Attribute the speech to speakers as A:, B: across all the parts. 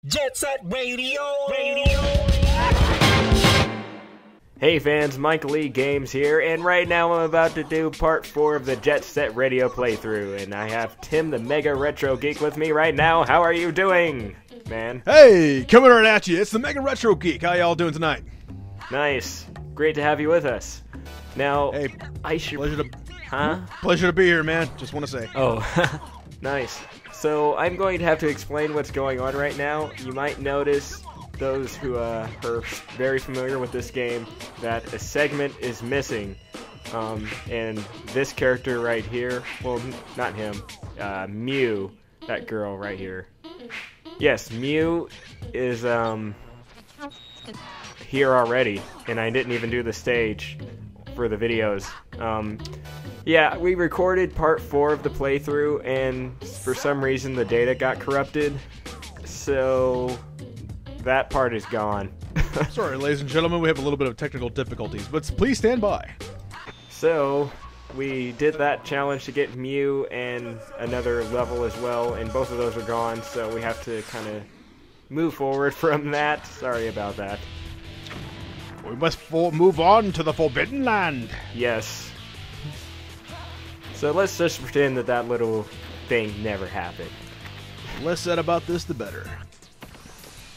A: Jet Set Radio.
B: Hey fans, Mike Lee Games here, and right now I'm about to do part 4 of the Jet Set Radio playthrough, and I have Tim the MegaRetroGeek with me right now. How are you doing, man?
C: Hey, coming right at you. It's the MegaRetroGeek. How y'all doing tonight?
B: Nice. Great to have you with us. Now,
C: Hey,
B: I should...
C: pleasure to be here, man. Just want to say.
B: Oh, nice. So, I'm going to have to explain what's going on right now. You might notice, those who are very familiar with this game, that a segment is missing. And this character right here, well, not him, Mew, that girl right here. Yes, Mew is here already, and I didn't even do the stage for the videos. Yeah, we recorded part 4 of the playthrough, and for some reason the data got corrupted, so that part is gone.
C: Sorry, ladies and gentlemen, we have a little bit of technical difficulties, but please stand by.
B: So, we did that challenge to get Mew and another level as well, and both of those are gone, so we have to kind of move forward from that. Sorry about that.
C: We must move on to the Forbidden Land.
B: Yes. So let's just pretend that that little thing never happened.
C: Less said about this, the better.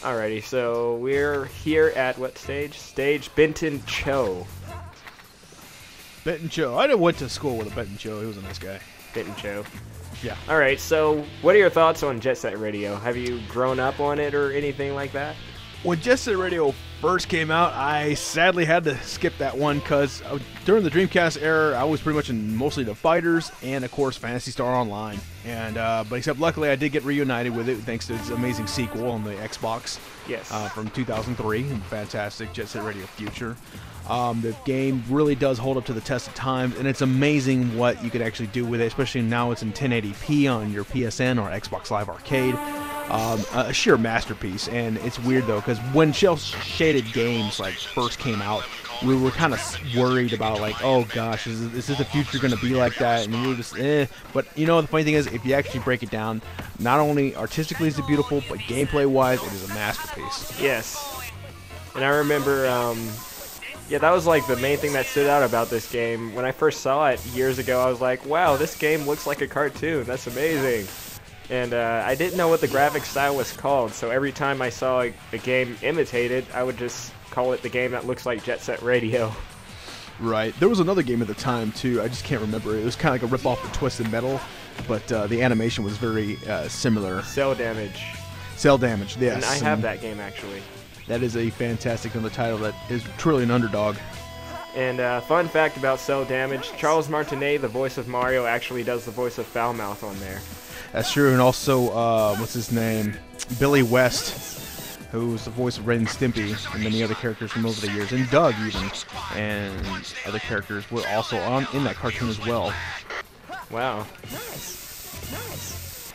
B: Alrighty, so we're here at what stage? Stage Benton Cho.
C: Benton Cho. I went to school with a Benton Cho. He was a nice guy.
B: Benton Cho.
C: Yeah.
B: Alright, so what are your thoughts on Jet Set Radio? Have you grown up on it or anything like that?
C: When Jet Set Radio first came out, I sadly had to skip that one because during the Dreamcast era, I was pretty much in mostly the fighters and, of course, Phantasy Star Online. And but except luckily, I did get reunited with it thanks to its amazing sequel on the Xbox.
B: Yes.
C: From 2003, fantastic Jet Set Radio Future. The game really does hold up to the test of time, and it's amazing what you could actually do with it, especially now it's in 1080p on your PSN or Xbox Live Arcade. A sheer masterpiece, and it's weird though because when shell-shaded games like first came out, we were kind of worried about like, oh gosh, is this the future going to be like that? And we were just But you know, the funny thing is, if you actually break it down, not only artistically is it beautiful, but gameplay-wise, it is a masterpiece.
B: Yes. And I remember, yeah, that was like the main thing that stood out about this game. When I first saw it years ago, I was like, wow, this game looks like a cartoon. That's amazing. And I didn't know what the graphic style was called, so every time I saw a game imitated, I would just call it the game that looks like Jet Set Radio.
C: Right. There was another game at the time, too. I just can't remember. It was kind of like a rip-off of Twisted Metal, but the animation was very similar.
B: Cell Damage.
C: Cell Damage, yes.
B: And I have that game, actually.
C: That is a fantastic another title that is truly an underdog.
B: And fun fact about Cell Damage, Charles Martinet, the voice of Mario, actually does the voice of Foulmouth on there.
C: That's true, and also, what's his name? Billy West, who's the voice of Ren and Stimpy, and many other characters from over the years, and Doug even, and other characters were also in that cartoon as well.
B: Wow. Nice.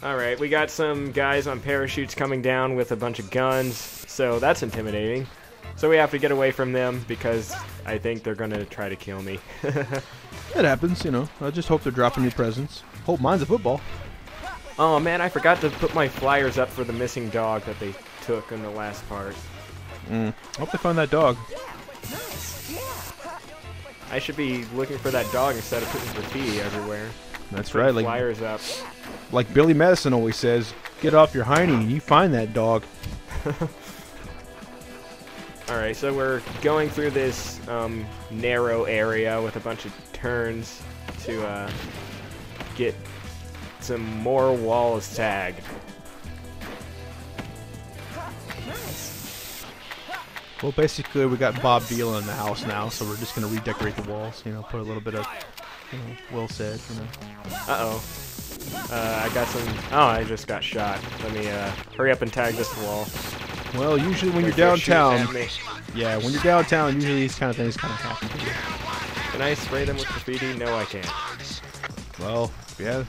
B: Alright, we got some guys on parachutes coming down with a bunch of guns, so that's intimidating. So we have to get away from them because I think they're going to try to kill me.
C: It happens, you know. I just hope they're dropping new presents. Hope mine's a football.
B: Oh man, I forgot to put my flyers up for the missing dog that they took in the last part.
C: Hope they find that dog.
B: I should be looking for that dog instead of putting graffiti everywhere.
C: That's right. Like
B: flyers up.
C: Like Billy Madison always says, get off your hiney and you find that dog.
B: Alright, so we're going through this narrow area with a bunch of turns to get some more walls tagged.
C: Well, basically, we got Bob Dylan in the house now, so we're just going to redecorate the walls, you know, put a little bit of, you know, well said, you know.
B: Uh-oh. I got some... Oh, I just got shot. Let me hurry up and tag this wall.
C: Well, usually when you're downtown... Yeah, when you're downtown, usually these kind of things kind of happen to you.
B: Can I spray them with graffiti? No, I can't.
C: Well, yeah,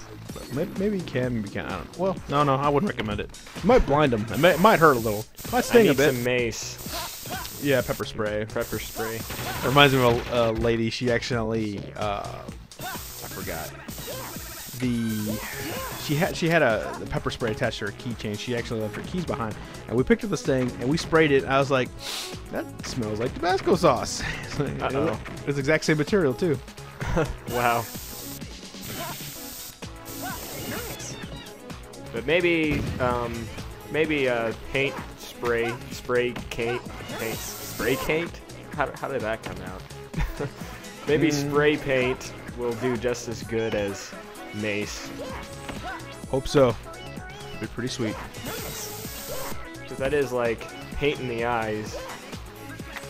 C: maybe you can, maybe you can't. I don't know. Well, no, I wouldn't recommend it. It might blind them. It might hurt a little. It might sting a bit.
B: I need some mace.
C: Yeah, pepper spray.
B: Pepper spray.
C: It reminds me of a lady. She accidentally, I forgot. she had a pepper spray attached to her keychain. She actually left her keys behind, and we picked up this thing and we sprayed it. I was like, that smells like Tabasco sauce. It's the exact same material too.
B: Wow. But maybe paint spray paint. How did that come out? Maybe spray paint will do just as good as mace.
C: Hope so. It'd be pretty sweet.
B: Because that is like paint in the eyes.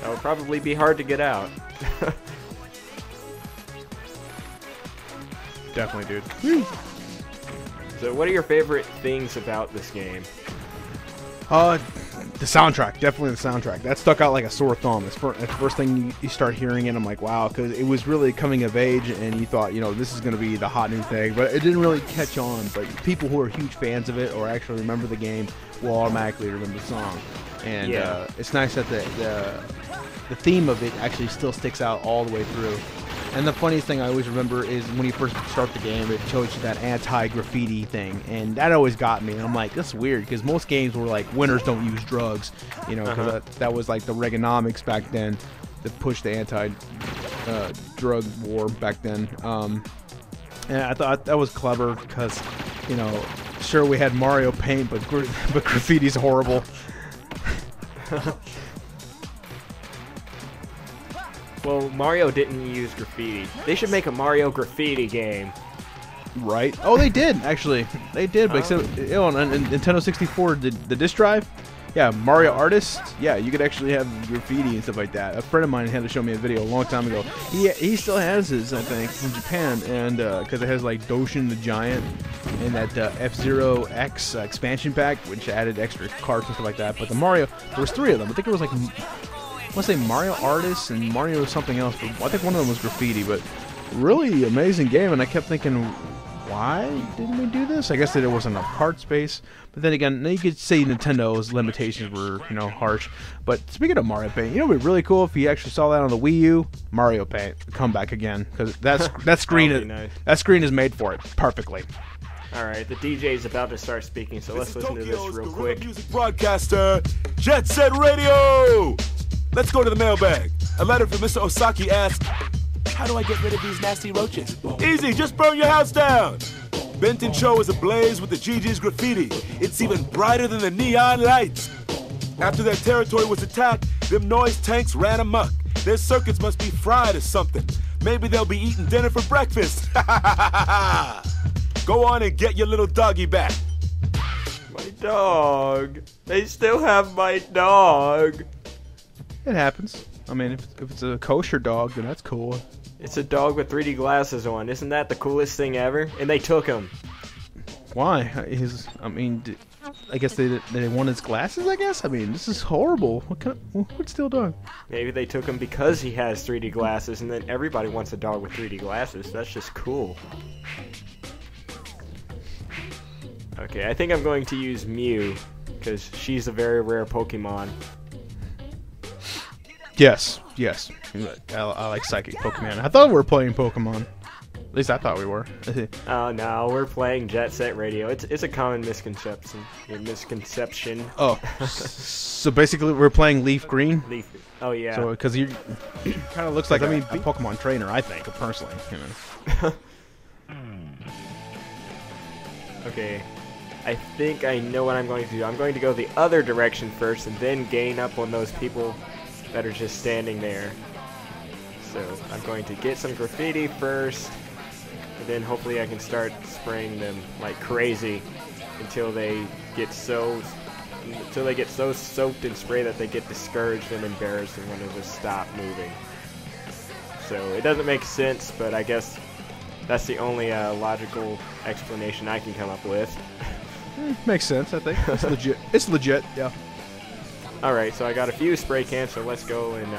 B: That would probably be hard to get out.
C: Definitely, dude.
B: So what are your favorite things about this game?
C: The soundtrack, definitely the soundtrack. That stuck out like a sore thumb. It's the first thing you start hearing it, I'm like, wow, because it was really coming of age, and you thought, you know, this is going to be the hot new thing, but it didn't really catch on. But people who are huge fans of it or actually remember the game will automatically remember the song. And it's nice that the theme of it actually still sticks out all the way through. And the funniest thing I always remember is when you first start the game, it shows you that anti-graffiti thing, and that always got me. And I'm like, that's weird, because most games were like, winners don't use drugs, you know, because that was like the Reaganomics back then that pushed the anti-drug war back then. And I thought that was clever because, you know, sure we had Mario Paint, but graffiti's horrible.
B: Well, Mario didn't use graffiti. They should make a Mario graffiti game.
C: Right? Oh, they did, actually. They did, but except, you know, on Nintendo 64, the disc drive, yeah, Mario Artist, yeah, you could actually have graffiti and stuff like that. A friend of mine had to show me a video a long time ago. He still has his, I think, from Japan, and because it has like Doshin the Giant and that F-Zero X expansion pack, which added extra cards and stuff like that. But the Mario, there was 3 of them. I think it was like, I want to say Mario Artist and Mario something else, but I think one of them was graffiti, but really amazing game, and I kept thinking, why didn't we do this? I guess that there wasn't enough card space, but then again, you could say Nintendo's limitations were, you know, harsh. But speaking of Mario Paint, you know, it'd be really cool if you actually saw that on the Wii U. Mario Paint, come back again, because that screen is made for it perfectly.
B: Alright, the DJ's about to start speaking, so let's listen to this real quick.
A: Music broadcaster, Jet Set Radio! Let's go to the mailbag. A letter from Mr. Osaki asks, how do I get rid of these nasty roaches? Easy, just burn your house down. Benton Show is ablaze with the GG's graffiti. It's even brighter than the neon lights. After their territory was attacked, them noise tanks ran amok. Their circuits must be fried or something. Maybe they'll be eating dinner for breakfast. Go on and get your little doggy back.
B: My dog. They still have my dog.
C: It happens. I mean, if it's a kosher dog, then that's cool.
B: It's a dog with 3D glasses on. Isn't that the coolest thing ever? And they took him.
C: Why? I guess they want his glasses, I guess? I mean, this is horrible. What's still dog?
B: Maybe they took him because he has 3D glasses, and then everybody wants a dog with 3D glasses. That's just cool. Okay, I think I'm going to use Mew, because she's a very rare Pokemon.
C: Yes. I like psychic Pokemon. I thought we were playing Pokemon. At least I thought we were.
B: Oh no, we're playing Jet Set Radio. It's a common misconception.
C: Oh, so basically we're playing Leaf Green.
B: Oh yeah.
C: So because you kind of looks like a Pokemon trainer, I think personally. You know.
B: Okay. I think I know what I'm going to do. I'm going to go the other direction first and then gain up on those people that are just standing there. So I'm going to get some graffiti first, and then hopefully I can start spraying them like crazy until they get so soaked in spray that they get discouraged and embarrassed and want to just stop moving. So it doesn't make sense, but I guess that's the only logical explanation I can come up with.
C: Makes sense, I think. It's legit. It's legit, yeah.
B: Alright, so I got a few spray cans, so let's go and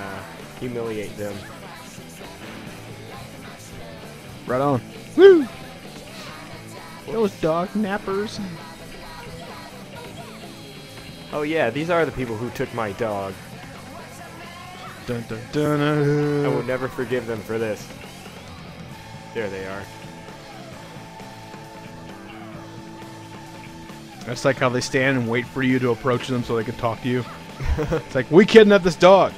B: humiliate them.
C: Right on. Woo! Those dog nappers.
B: Oh yeah, these are the people who took my dog.
C: Dun, dun, dun, dun.
B: I will never forgive them for this. There they are.
C: It's like how they stand and wait for you to approach them so they can talk to you. It's like, we kidnapped this dog.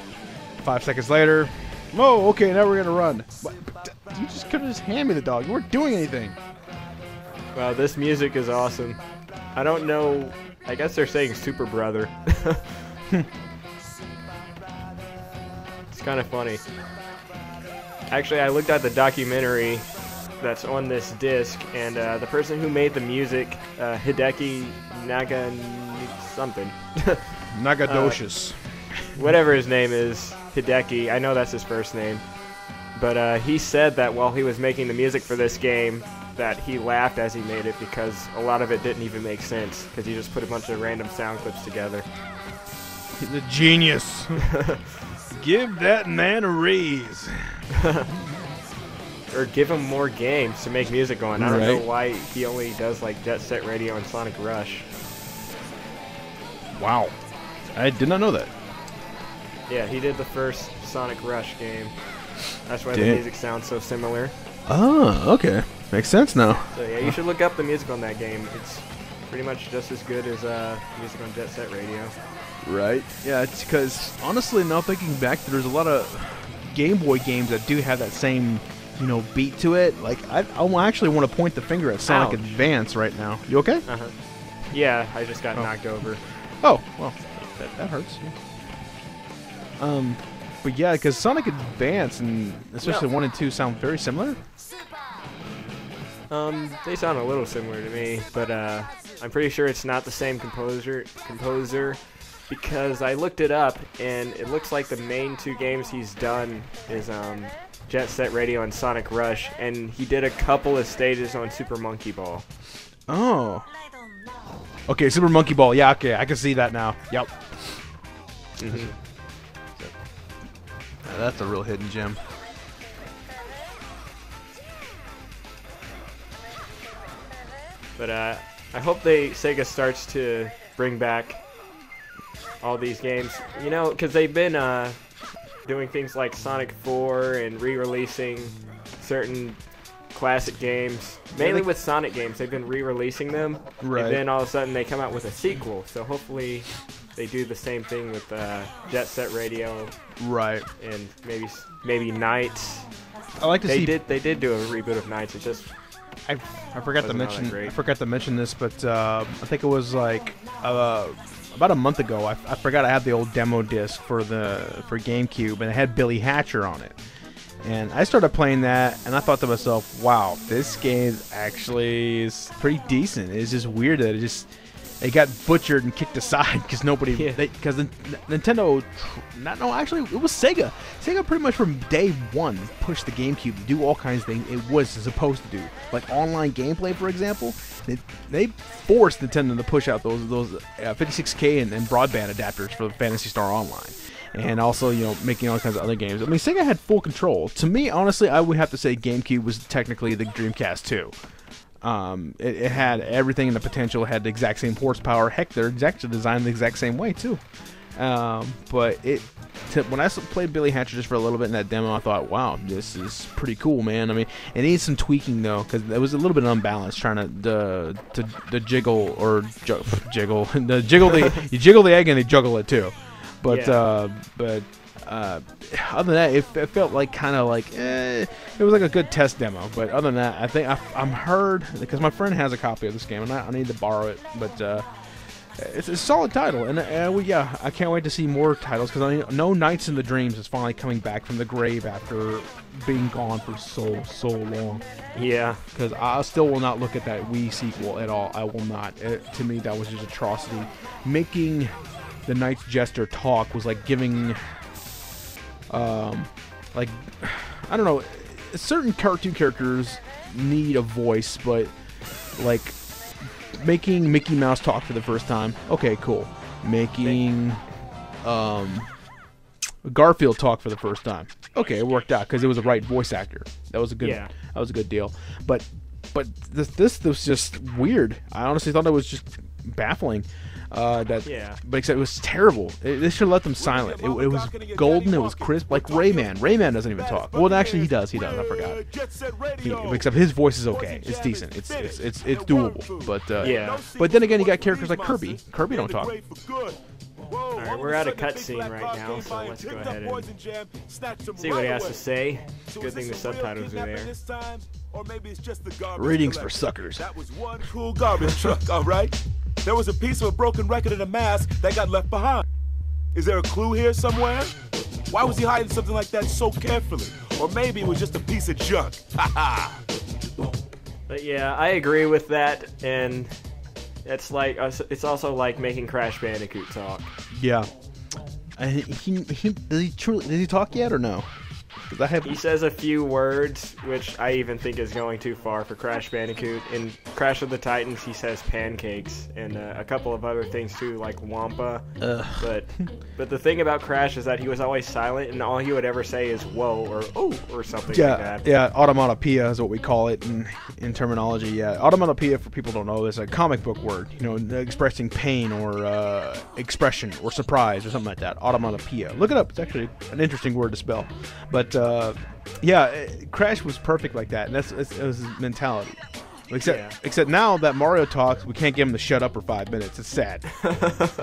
C: 5 seconds later, oh, okay, now we're gonna run. But you just could've just handed me the dog. You weren't doing anything.
B: Wow, this music is awesome. I don't know. I guess they're saying Super Brother. It's kind of funny. Actually, I looked at the documentary that's on this disc, and the person who made the music, Hideki Naga something.
C: Nagadocious.
B: Whatever his name is, Hideki. I know that's his first name. But he said that while he was making the music for this game, that he laughed as he made it because a lot of it didn't even make sense because he just put a bunch of random sound clips together.
C: He's a genius. Give that man a raise.
B: Or give him more games to make music on. I don't know why he only does like Jet Set Radio and Sonic Rush.
C: Wow. I did not know that.
B: Yeah, he did the first Sonic Rush game. That's why the music sounds so similar.
C: Oh, okay. Makes sense now.
B: So yeah, you should look up the music on that game. It's pretty much just as good as music on Jet Set Radio. Right.
C: Yeah, it's because, honestly, now thinking back, there's a lot of Game Boy games that do have that same, beat to it. Like, I actually want to point the finger at Sonic Advance right now. You okay?
B: Uh-huh. Yeah, I just got knocked over.
C: Oh, well, that hurts. Yeah. But yeah, because Sonic Advance and especially 1 and 2 sound very similar.
B: They sound a little similar to me, but I'm pretty sure it's not the same composer because I looked it up and it looks like the main 2 games he's done is Jet Set Radio and Sonic Rush, and he did a couple of stages on Super Monkey Ball.
C: Oh. Okay, Super Monkey Ball. Yeah, okay, I can see that now. Yep. Mm-hmm. That's a real hidden gem.
B: But I hope Sega starts to bring back all these games. Because they've been doing things like Sonic 4 and re-releasing certain classic games. Mainly with Sonic games, they've been re-releasing them. Right. And then all of a sudden they come out with a sequel. So hopefully they do the same thing with Jet Set Radio.
C: Right.
B: And maybe Knights.
C: I like to see.
B: They did do a reboot of Knights. It just
C: I forgot to mention. I forgot to mention this, but I think it was like about a month ago. I forgot I had the old demo disc for GameCube, and it had Billy Hatcher on it. And I started playing that, and I thought to myself, "Wow, this game actually is pretty decent." It's just weird that it got butchered and kicked aside because because Nintendo, actually it was Sega. Sega pretty much from day one pushed the GameCube to do all kinds of things it was supposed to do, like online gameplay, for example. They forced Nintendo to push out those 56K and broadband adapters for Phantasy Star Online. And also, making all kinds of other games. I mean, Sega had full control. To me, honestly, I would have to say GameCube was technically the Dreamcast 2. It had everything in the potential. It had the exact same horsepower. Heck, they're exactly designed the exact same way, too. But when I played Billy Hatcher just for a little bit in that demo, I thought, wow, this is pretty cool, man. I mean, it needs some tweaking, though, because it was a little bit unbalanced trying to jiggle or jiggle. You jiggle the egg and they juggle it, too. But other than that, it felt like it was like a good test demo. But other than that, I think I'm heard because my friend has a copy of this game and I need to borrow it. But it's a solid title, and I can't wait to see more titles because I know Nights in the Dreams is finally coming back from the grave after being gone for so long.
B: Yeah,
C: because I still will not look at that Wii sequel at all. I will not. To me, that was just atrocity. Making the Knight's Jester talk was like giving, I don't know, certain cartoon characters need a voice, but like making Mickey Mouse talk for the first time, okay, cool. Making Garfield talk for the first time, okay, it worked out because it was the right voice actor. That was a good, that was a good deal. But this was just weird. I honestly thought it was just baffling.
B: Yeah.
C: But except it was terrible. They should let them silent. It was golden. It was crisp, like Rayman. Rayman doesn't even talk. Well, actually, he does. I forgot. Except his voice is okay. It's decent. It's doable. But
B: yeah.
C: But then again, you got characters like Kirby. Kirby don't talk.
B: Alright, we're at a cutscene right now, so let's go ahead and see what he has to say. It's a good thing the subtitles are there.
C: Readings for suckers.
A: That was one cool garbage truck, alright? There was a piece of a broken record and a mask that got left behind. Is there a clue here somewhere? Why was he hiding something like that so carefully? Or maybe it was just a piece of junk. Ha
B: But yeah, I agree with that, and it's like it's also like making Crash Bandicoot talk.
C: Yeah. Did he talk yet or no?
B: He says a few words, which I even think is going too far for Crash Bandicoot. In Crash of the Titans, he says pancakes and a couple of other things too, like Wampa. But the thing about Crash is that he was always silent, and all he would ever say is "whoa" or "oh" or something like that.
C: Yeah, automatopoeia is what we call it in terminology. Yeah, automatopoeia, for people who don't know, is a comic book word. You know, expressing pain or expression or surprise or something like that. Automatopoeia. Look it up. It's actually an interesting word to spell. But yeah, Crash was perfect like that, and that was his mentality. Except now that Mario talks, we can't get him to shut up for 5 minutes. It's sad.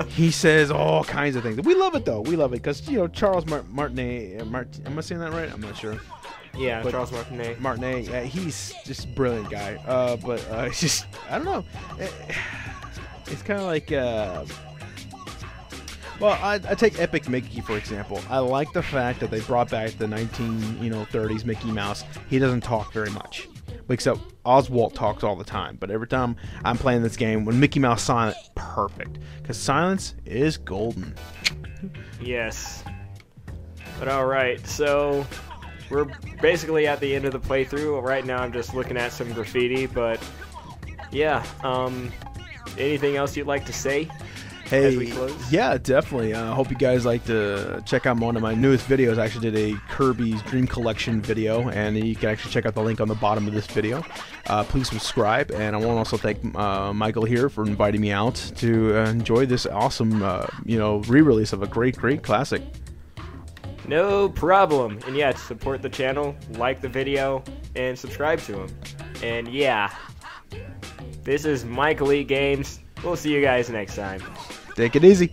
C: He says all kinds of things. We love it though. We love it because Charles Martinet. Am I saying that right? I'm not sure.
B: Yeah, but Charles Martinet.
C: Martinet. He's just a brilliant guy. But it's just I don't know. It's kind of like. Well, I take Epic Mickey, for example. I like the fact that they brought back the 1930s Mickey Mouse. He doesn't talk very much. Except Oswald talks all the time. But every time I'm playing this game, when Mickey Mouse silent, perfect. Because silence is golden.
B: Yes. But alright, so we're basically at the end of the playthrough. Right now I'm just looking at some graffiti, but yeah. Anything else you'd like to say?
C: Hey,
B: as we close?
C: Yeah, definitely. I hope you guys like to check out one of my newest videos. I actually did a Kirby's Dream Collection video, and you can actually check out the link on the bottom of this video. Please subscribe, and I want to also thank Michael here for inviting me out to enjoy this awesome, re-release of a great classic.
B: No problem. And yeah, support the channel, like the video, and subscribe to him. And yeah, this is Michael E. Games. We'll see you guys next time.
C: Take it easy.